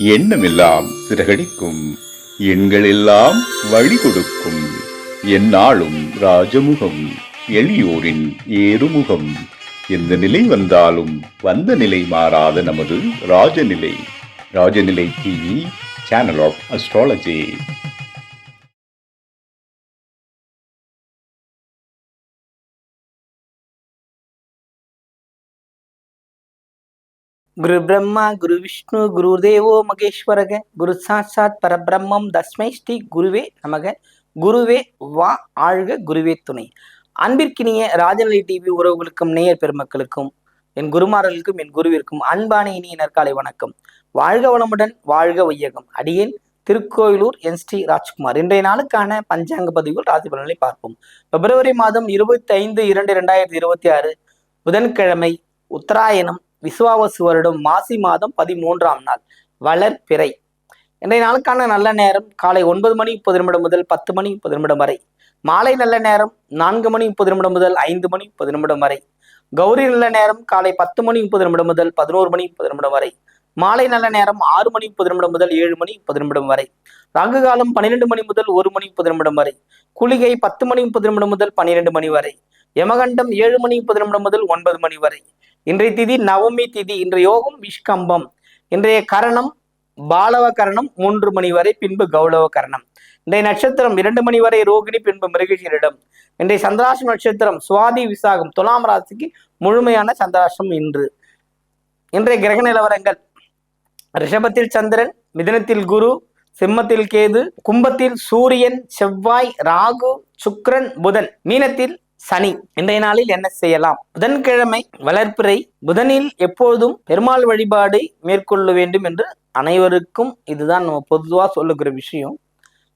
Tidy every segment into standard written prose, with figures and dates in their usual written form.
எண்ணமெல்லாம் சிறகடிக்கும், எண்களெல்லாம் வழி கொடுக்கும், எந்நாளும் ராஜமுகம், எளியோரின் ஏறுமுகம். எந்த நிலை வந்தாலும் வந்த நிலை மாறாத நமது Rajanilai. Rajanilai TV, channel of astrology. குரு பிரம்மா குரு விஷ்ணு குரு தேவோ மகேஸ்வரக குரு சாட்சாத் பரபிரம்மம் தஸ்மை ஸ்ரீ குருவே நமக. குருவே வா ஆழ்க, குருவே துணை. அன்பிற்கினிய ராஜநிலை டிவி உறவுகளுக்கும் நேயர் பெருமக்களுக்கும் என் குருமார்களுக்கும் என் குருவிற்கும் அன்பான இனிய நற்காலை வணக்கம். வாழ்க வளமுடன், வாழ்க வையகம். அடியேன் திருக்கோயிலூர் என் ஸ்ரீ ராஜ்குமார். இன்றைய நாளுக்கான பஞ்சாங்க பதிவுகள் ராசி பலன்களை பார்ப்போம். பிப்ரவரி மாதம் 25/2/2026 புதன்கிழமை, உத்தராயணம், விசுவாவசு வருடம், மாசி மாதம் 13ஆம் நாள், வளர்பிறை. இன்றைய நாளுக்கான நல்ல நேரம் காலை 9:30 முதல் 10:30 வரை. மாலை நல்ல நேரம் 4:30 முதல் 5:30 வரை. கௌரி நல்ல நேரம் காலை 10:30 முதல் 11:30 வரை. மாலை நல்ல நேரம் 6:30 முதல் 7:30 வரை. ராகு காலம் 12 மணி முதல் 1:30 வரை. குளிகை 10:30 முதல் 12 மணி வரை. யமகண்டம் 7:30 முதல் 9 மணி வரை. இன்றைய திதி நவமி திதி. இன்றைய யோகம் விஷ்கம்பம். இன்றைய கரணம் பாலவ கரணம் 3 மணி வரை, பின்பு கௌளவ கரணம். இன்றைய நட்சத்திரம் 2 மணி வரை ரோகிணி, பின்பு மிருகசீரிடம். இன்றைய சந்திராஷ்டம நட்சத்திரம் சுவாதி விசாகம். துலாம் ராசிக்கு முழுமையான சந்திராஷ்டிரம் இன்று. இன்றைய கிரக நிலவரங்கள்: ரிஷபத்தில் சந்திரன், மிதுனத்தில் குரு, சிம்மத்தில் கேது, கும்பத்தில் சூரியன், செவ்வாய், ராகு, சுக்கிரன், புதன், மீனத்தில் சனி. இன்றைய நாளில் என்ன செய்யலாம்? புதன்கிழமை, வளர்ப்பிறை. புதனில் எப்போதும் பெருமாள் வழிபாடு மேற்கொள்ள வேண்டும் என்று அனைவருக்கும் இதுதான் நம்ம பொதுவாக சொல்லுகிற விஷயம்.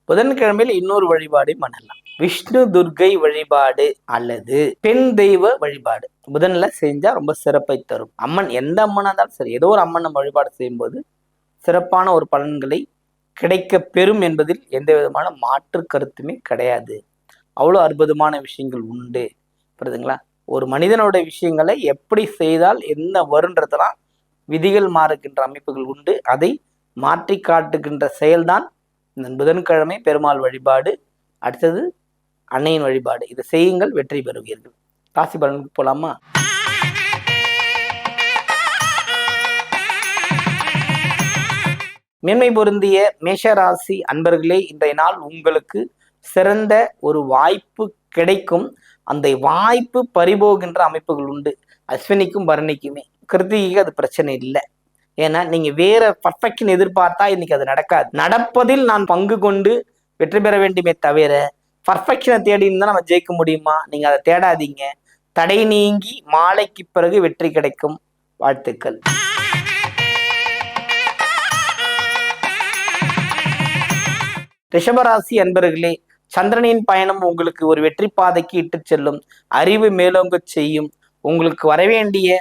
புதன்கிழமையில் இன்னொரு வழிபாடு பண்ணலாம். விஷ்ணு துர்க்கை வழிபாடு அல்லது பெண் தெய்வ வழிபாடு புதன்ல செஞ்சா ரொம்ப சிறப்பை தரும். அம்மன் எந்த அம்மனா இருந்தாலும் சரி, ஏதோ ஒரு அம்மன் நம்ம வழிபாடு செய்யும்போது சிறப்பான ஒரு பலன்களை கிடைக்க பெறும் என்பதில் எந்த விதமான மாற்று கருத்துமே கிடையாது. அவ்வளோ அற்புதமான விஷயங்கள் உண்டு. புரியுதுங்களா? ஒரு மனிதனோட விஷயங்களை எப்படி செய்தால் என்ன வருன்றதெல்லாம் விதிகள் மாறுகின்ற அமைப்புகள் உண்டு. அதை மாற்றி காட்டுகின்ற செயல்தான் இந்த புதன்கிழமை பெருமாள் வழிபாடு, அடுத்தது அன்னையின் வழிபாடு. இதை செய்யுங்கள், வெற்றி பெறுவீர்கள். ராசி பலனுக்கு போலாமா? மேன்மை பொருந்திய மேஷராசி அன்பர்களே, இன்றைய நாள் உங்களுக்கு சிறந்த ஒரு வாய்ப்பு கிடைக்கும். அந்த வாய்ப்பு பறிபோகின்ற அமைப்புகள் உண்டு. அஸ்வினிக்கும் பரணிக்குமே. கிருத்திகைக்கு அது பிரச்சனை இல்லை. ஏன்னா நீங்க வேற பர்ஃபெக்ஷன் எதிர்பார்த்தா இன்னைக்கு அது நடக்காது. நடப்பதில் நான் பங்கு கொண்டு வெற்றி பெற வேண்டுமே தவிர பர்ஃபெக்ஷனை தேடின்னு தான் நம்ம ஜெயிக்க முடியுமா? நீங்க அதை தேடாதீங்க. தடை நீங்கி மாலைக்கு பிறகு வெற்றி கிடைக்கும். வாழ்த்துக்கள். ரிஷபராசி அன்பர்களே, சந்திரனின் பயணம் உங்களுக்கு ஒரு வெற்றி பாதைக்கு இட்டு செல்லும். அறிவு மேலோங்க செய்யும். உங்களுக்கு வரவேண்டிய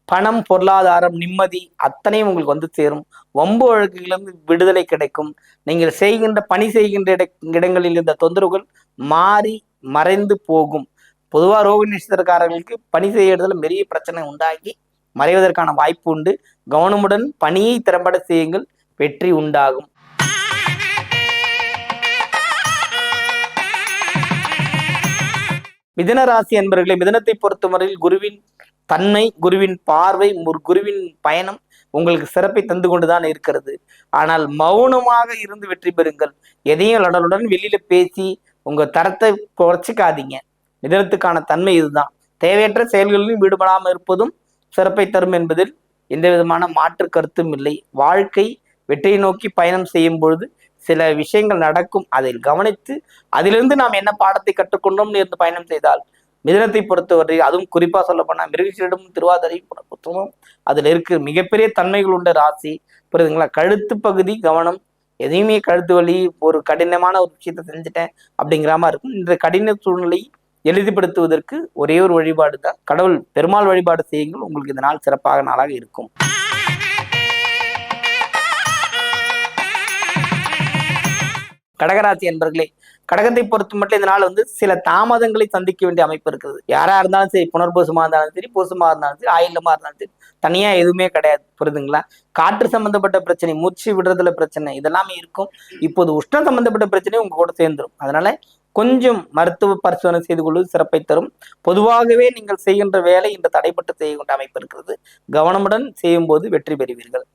பணம், பொருளாதாரம், நிம்மதி அத்தனையும் உங்களுக்கு வந்து சேரும். வம்பு வழக்குகளிலிருந்து விடுதலை கிடைக்கும். நீங்கள் செய்கின்ற பணி செய்கின்ற இடங்களில் இந்த தொந்தரவுகள் மாறி மறைந்து போகும். பொதுவாக ரோகிணி நட்சத்திரக்காரர்களுக்கு பணி செய்யறதுல பெரிய பிரச்சனை உண்டாகி மறைவதற்கான வாய்ப்பு உண்டு. கவனமுடன் பணியை திறம்பட செய்யுங்கள், வெற்றி உண்டாகும். மிதுன ராசி அன்பர்களே, மிதுனத்தை பொறுத்தவரையில் குருவின் தன்மை, குருவின் பார்வை, குருவின் பயணம் உங்களுக்கு சிறப்பை தந்து கொண்டுதான் இருக்கிறது. ஆனால் மௌனமாக இருந்து வெற்றி பெறுங்கள். எதையும் உடனுடன் வெளியில பேசி உங்க தரத்தை குறைச்சிக்காதீங்க. மிதுனத்துக்கான தன்மை இதுதான். தேவையற்ற செயல்களிலும் ஈடுபடாமல் இருப்பதும் சிறப்பை தரும் என்பதில் எந்த விதமான மாற்று கருத்தும் இல்லை. வாழ்க்கை வெற்றியை நோக்கி பயணம் செய்யும் பொழுது சில விஷயங்கள் நடக்கும். அதில் கவனித்து அதிலிருந்து நாம் என்ன பாடத்தை கற்றுக்கொண்டோம் என்று பயணம் செய்தால் மிதுனத்தை பொறுத்தவரை, அதுவும் குறிப்பா சொல்ல போனா மிருகசீரிடம், திருவாதிரை புத்தகம் அதுல இருக்கு மிகப்பெரிய தன்மைகள் உண்ட ராசி. புரியுதுங்களா? கழுத்து பகுதி கவனம். எதையுமே கழுத்து வலி, ஒரு கடினமான ஒரு விஷயத்த செஞ்சுட்டேன் அப்படிங்கிற மாதிரி இருக்கும். இந்த கடின சூழ்நிலை எளிதுபடுத்துவதற்கு ஒரே ஒரு வழிபாடு தான், கடவுள் பெருமாள் வழிபாடு செய்யுங்கள். உங்களுக்கு இந்த நாள் சிறப்பாக நாளாக இருக்கும். கடகராசி என்பர்களே, கடகத்தை பொறுத்து மட்டும் இந்த நாள் வந்து சில தாமதங்களை சந்திக்க வேண்டிய அமைப்பு இருக்குது. யாரா இருந்தாலும் சரி, புனர்பூசமா இருந்தாலும் சரி, பூசமா இருந்தாலும் சரி, ஆயிலமா இருந்தாலும் சரி, தனியா எதுவுமே கிடையாது. புரியுதுங்களா? காற்று சம்பந்தப்பட்ட பிரச்சனை, மூச்சு விடுறதுல பிரச்சனை, இதெல்லாமே இருக்கும். இப்போது உஷ்ணம் சம்பந்தப்பட்ட பிரச்சனை உங்க கூட சேர்ந்துடும். அதனால கொஞ்சம் மருத்துவ பரிசோதனை செய்து கொள்வது சிறப்பை தரும். பொதுவாகவே நீங்கள் செய்கின்ற வேலை இந்த தடைப்பட்டு செய்கின்ற அமைப்பு இருக்கிறது. கவனமுடன் செய்யும் போது வெற்றி பெறுவீர்கள்.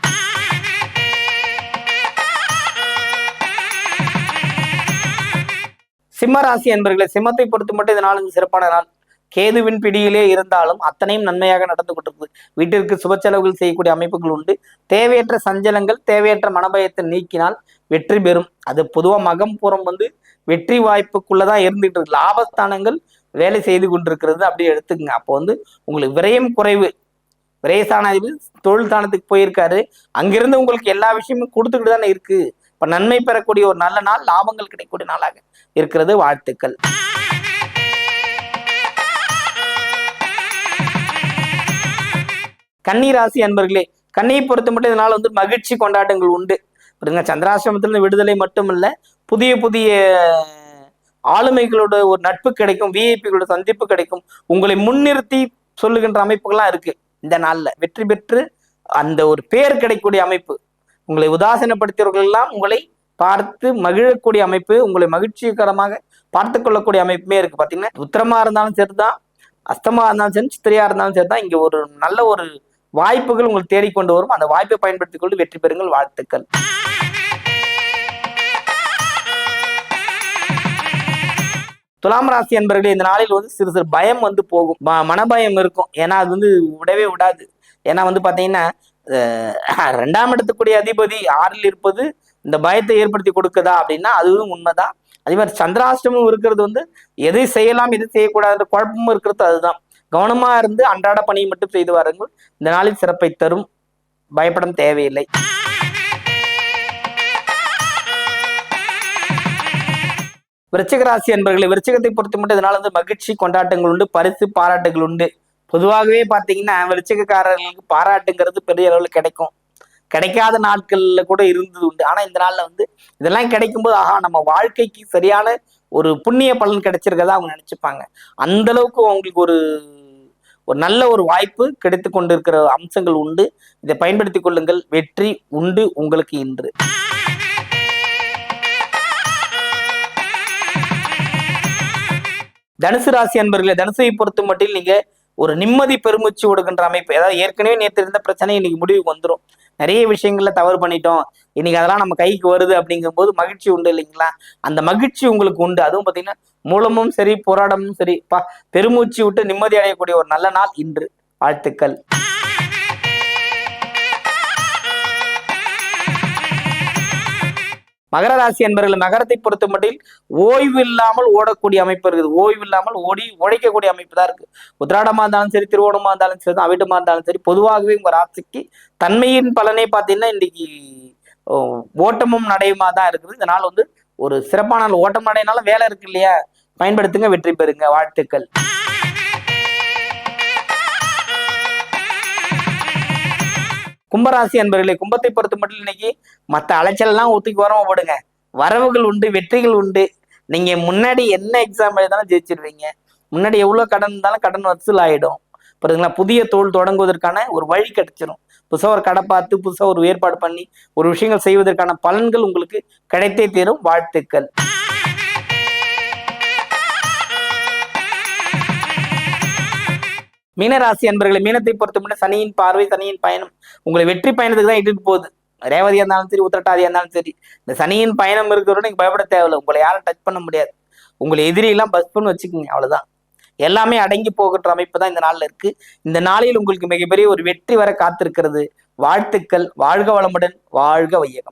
சிம்ம ராசி என்பவர்களை, சிம்மத்தை பொறுத்து மட்டும் இந்த நாள் சிறப்பான நாள். கேதுவின் பிடியிலே இருந்தாலும் அத்தனையும் நன்மையாக நடந்து கொண்டிருக்குது. வீட்டிற்கு சுப செலவுகள் செய்யக்கூடிய அமைப்புகள் உண்டு. தேவையற்ற சஞ்சலங்கள், தேவையற்ற மனபயத்தை நீக்கினால் வெற்றி பெறும். அது பொதுவாக மகம் புறம் வந்து வெற்றி வாய்ப்புக்குள்ளதான் இருந்துட்டு இருக்கு. லாபஸ்தானங்கள் வேலை செய்து கொண்டிருக்கிறது, அப்படியே எடுத்துக்கங்க. அப்போ வந்து உங்களுக்கு விரயம் குறைவு. விரயஸ்தானாதிபதி தொழில் ஸ்தானத்துக்கு போயிருக்காரு. அங்கிருந்து உங்களுக்கு எல்லா விஷயமும் கொடுத்துக்கிட்டு தானே இருக்கு. இப்ப நன்மை பெறக்கூடிய ஒரு நல்ல நாள், லாபங்கள் கிடைக்கக்கூடிய நாளாக இருக்கிறது. வாழ்த்துக்கள். கன்னி ராசி அன்பர்களே, கன்னியை பொறுத்த மட்டும் இதனால வந்து மகிழ்ச்சி கொண்டாட்டங்கள் உண்டு. சந்திராசிரமத்திலிருந்து விடுதலை மட்டும் இல்ல, புதிய புதிய ஆளுமைகளோட ஒரு நட்பு கிடைக்கும், விஐபிகளோட சந்திப்பு கிடைக்கும். உங்களை முன்னிறுத்தி சொல்லுகின்ற அமைப்புகள்லாம் இருக்கு. இந்த நாள்ல வெற்றி பெற்று அந்த ஒரு பேர் கிடைக்கக்கூடிய அமைப்பு, உங்களை உதாசீனப்படுத்தியவர்கள் எல்லாம் உங்களை பார்த்து மகிழக்கூடிய அமைப்பு, உங்களை மகிழ்ச்சிகரமாக பார்த்து கொள்ளக்கூடிய அமைப்புமே இருக்கு. பாத்தீங்கன்னா உத்திரமா இருந்தாலும் சரிதான், அஸ்தமா இருந்தாலும் சரி, சித்திரையா இருந்தாலும் சரிதான், இங்க ஒரு நல்ல ஒரு வாய்ப்புகள் உங்களுக்கு தேடிக்கொண்டு வரும். அந்த வாய்ப்பை பயன்படுத்திக் கொண்டு வெற்றி பெறுங்கள். வாழ்த்துக்கள். துலாம் ராசி என்பவர்களே, இந்த நாளில் வந்து சிறு சிறு பயம் வந்து போகும், மனபயம் இருக்கும். ஏன்னா அது வந்து விடவே விடாது. ஏன்னா வந்து பாத்தீங்கன்னா 2ஆம் இடத்துக்குரிய அதிபதி 6ல் இருப்பது இந்த பயத்தை ஏற்படுத்தி கொடுக்குதா அப்படின்னா அதுவும் உண்மைதான். அதே மாதிரி சந்திராஷ்டமும் இருக்கிறது வந்து எதை செய்யலாம் எதை செய்யக்கூடாது குழப்பமும் இருக்கிறது. அதுதான் கவனமா இருந்து அன்றாட பணியை மட்டும் செய்து வாருங்கள். இந்த நாளில் சிறப்பை தரும். பயப்பட தேவையில்லை. விருச்சிக ராசி என்பவர்களை, விருச்சிகத்தை பொறுத்து மட்டும் இதனால வந்து மகிழ்ச்சி கொண்டாட்டங்கள் உண்டு, பரிசு பாராட்டுகள் உண்டு. பொதுவாகவே பாத்தீங்கன்னா விருச்சிகக்காரர்களுக்கு பாராட்டுங்கிறது பெரிய அளவில் கிடைக்கும். கிடைக்காத நாட்கள்ல கூட இருந்தது உண்டு. ஆனா இந்த நாள்ல வந்து இதெல்லாம் கிடைக்கும்போது ஆஹா, நம்ம வாழ்க்கைக்கு சரியான ஒரு புண்ணிய பலன் கிடைச்சிருக்கதா அவங்க நினைச்சுப்பாங்க. அந்த அளவுக்கு அவங்களுக்கு ஒரு நல்ல ஒரு வாய்ப்பு கிடைத்து கொண்டிருக்கிற அம்சங்கள் உண்டு. இதை பயன்படுத்திக் கொள்ளுங்கள். வெற்றி உண்டு உங்களுக்கு இன்று. தனுசு ராசி அன்பர்களே, தனுசை பொறுத்து மட்டும் நீங்க ஒரு நிம்மதி பெருமூச்சு விடுகின்ற அமைப்பு. ஏதாவது ஏற்கனவே நேற்று இருந்த பிரச்சனை இன்னைக்கு முடிவுக்கு வந்துடும். நிறைய விஷயங்கள்ல தவறு பண்ணிட்டோம், இன்னைக்கு அதெல்லாம் நம்ம கைக்கு வருது அப்படிங்கும் போது மகிழ்ச்சி உண்டு இல்லைங்களா? அந்த மகிழ்ச்சி உங்களுக்கு உண்டு. அதுவும் பாத்தீங்கன்னா மூலமும் சரி, போராட்டமும் சரி, பெருமூச்சு விட்டு நிம்மதி அடையக்கூடிய ஒரு நல்ல நாள் இன்று. வாழ்த்துக்கள். மகர ராசி என்பவர்கள், மகரத்தை பொறுத்த மட்டும் ஓய்வு இல்லாமல் ஓடக்கூடிய அமைப்பு இருக்குது. ஓய்வு இல்லாமல் உழைக்கக்கூடிய அமைப்பு தான் இருக்கு. உத்திராடமா இருந்தாலும் சரி, திருவோணமா இருந்தாலும் சரி, அவிட்டமா இருந்தாலும் சரி, பொதுவாகவே உங்க ராசிக்கு தன்மையின் பலனை பார்த்தீங்கன்னா இன்னைக்கு ஓட்டமும் நடையுமா தான் இருக்குது. இதனால வந்து ஒரு சிறப்பான நாள். ஓட்டம் நடையினால வேலை இருக்கு இல்லையா, பயன்படுத்துங்க, வெற்றி பெறுங்க. வாழ்த்துக்கள். கும்பராசி என்பவர்களே, கும்பத்தை பொறுத்த மட்டும் இன்னைக்கு மற்ற அலைச்சல் எல்லாம் ஒத்துக்கி வரவ போடுங்க. வரவுகள் உண்டு, வெற்றிகள் உண்டு. நீங்க முன்னாடி என்ன எக்ஸாம் எழுதாலும் ஜெயிச்சிருவீங்க. முன்னாடி எவ்வளவு கடன் இருந்தாலும் கடன் வசூல் ஆயிடும். புரியுதுங்களா? புதிய தொழில் தொடங்குவதற்கான ஒரு வழி கிடைச்சிடும். புதுசா ஒரு கடை பார்த்து புதுசா ஒரு ஏற்பாடு பண்ணி ஒரு விஷயங்கள் செய்வதற்கான பலன்கள் உங்களுக்கு கிடைத்தே தீரும். வாழ்த்துக்கள். மீனராசி அன்பர்களை, மீனத்தை பொறுத்த மட்டும் சனியின் பார்வை, சனியின் பயணம் உங்களை வெற்றி பயணத்துக்கு தான் இட்டுட்டு போகுது. ரேவதியா இருந்தாலும் சரி, உத்திரட்டாதியா இருந்தாலும் சரி, இந்த சனியின் பயணம் இருக்கிறவங்க நீங்க பயப்பட தேவையில்லை. உங்களை யாரும் டச் பண்ண முடியாது. உங்களை எதிரியெல்லாம் பஸ் பண்ணி வச்சுக்கோங்க, அவ்வளவுதான். எல்லாமே அடங்கி போகின்ற அமைப்பு தான் இந்த நாள்ல இருக்கு. இந்த நாளில் உங்களுக்கு மிகப்பெரிய ஒரு வெற்றி வர காத்திருக்கிறது. வாழ்த்துக்கள். வாழ்க வளமுடன், வாழ்க வையகம்.